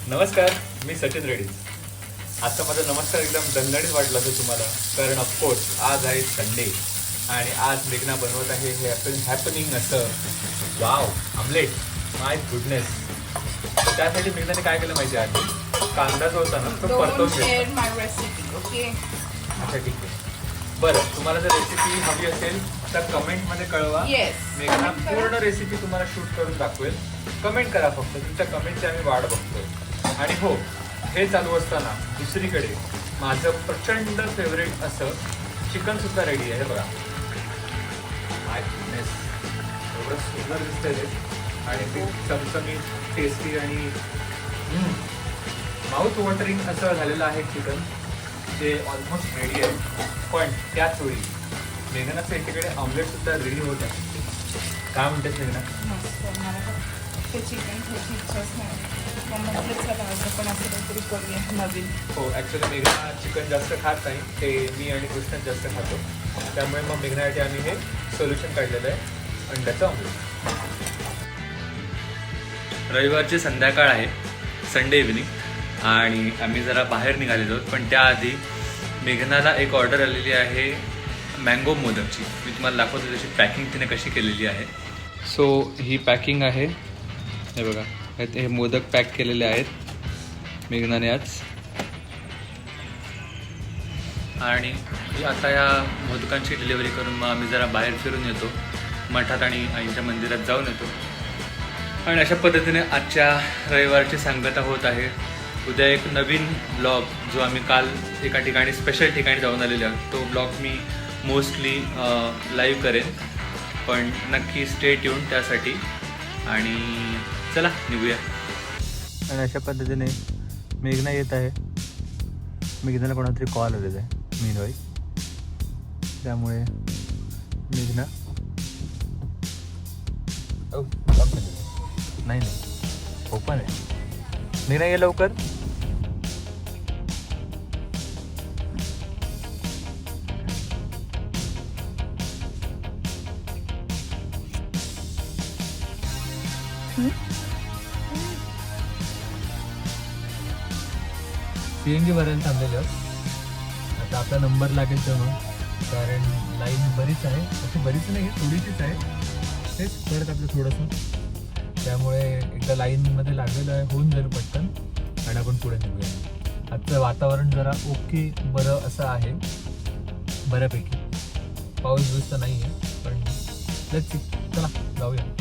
नमस्कार, मी सचिन रेड्डी. आजचा माझा नमस्कार एकदम दणदणीत वाटला असेल तुम्हाला, कारण ऑफकोर्स आज आहे संडे आणि आज मेघना बनवत आहे हे हॅपनिंग असं वाव आमलेट. माय गुडनेस. त्यासाठी मेघनाने काय केलं माहिती आहे, कांदा जो होता ना तो परतवून घेतला. अच्छा ठीक आहे. बरं, तुम्हाला जर रेसिपी हवी असेल तर कमेंटमध्ये कळवा. मेघना पूर्ण रेसिपी तुम्हाला शूट करून दाखवेल. कमेंट करा, फक्त तुमच्या कमेंटची आम्ही वाट बघतोय. आणि हो, हे चालू असताना दुसरीकडे माझं प्रचंड फेवरेट असं चिकन सुद्धा रेडी आहे. बघा, माय गुडनेस, एवढं सुंदर दिसतंय ते आणि ते चमचमीत टेस्टी आणि माउथ वॉटरिंग असं झालेलं आहे चिकन, जे ऑलमोस्ट रेडी आहे. पण त्याच वेळी मेघनाचं एकीकडे ऑमलेट सुद्धा रेडी होत आहे. काय म्हणतेस मेघना? हो, ॲक्च्युली मेघना चिकन जास्त खात नाही, ते मी आणि कृष्णच जास्त खातो. त्यामुळे मग मेघनासाठी आम्ही हे सोल्युशन काढलेलं आहे, अंड्याचं ऑमलेट. रविवारची संध्याकाळ आहे, संडे इव्हिनिंग, आणि आम्ही जरा बाहेर निघालेलो आहोत. पण त्याआधी मेघनाला एक ऑर्डर आलेली आहे मँगो मोदकची. मी तुम्हाला दाखवतो त्याची पॅकिंग तिने कशी केलेली आहे. सो ही पॅकिंग आहे, हे बघा, हे मोदक पॅक केलेले आहेत मेघनाने आज. आणि आता या मोदकांची डिलिव्हरी करून मग आम्ही जरा बाहेर फिरून येतो, मठात आणि आईच्या मंदिरात जाऊन येतो. आणि अशा पद्धतीने आजच्या रविवारची सांगता होत आहे. उद्या एक नवीन ब्लॉग, जो आम्ही काल एका ठिकाणी स्पेशल ठिकाणी जाऊन आलेलो आहोत, तो ब्लॉग मी मोस्टली लाईव्ह करेन. पण नक्की स्टे ट्यून त्यासाठी. आणि चला निघूया. आणि अशा पद्धतीने मेघना येत आहे. मेघनाला कोणातरी कॉल आलेला आहे मीनवाई, त्यामुळे मेघना नाही ओपन आहे. मेघना ये लवकर. सीएनजी भरायला थांबलेलं. आता आपला नंबर लागेल तेव्हा, कारण लाईन बरीच आहे. अशी बरीच नाही, थोडीशीच आहे. तेच परत आपलं थोडंसं, त्यामुळे एकदा लाईनमध्ये लागलेलं आहे, होऊन जाईल पटकन आणि आपण पुढे निघूया. आजचं वातावरण जरा ओके बरं असं आहे, बऱ्यापैकी. पाऊस बिऊस तर नाही आहे, पण चला जाऊया.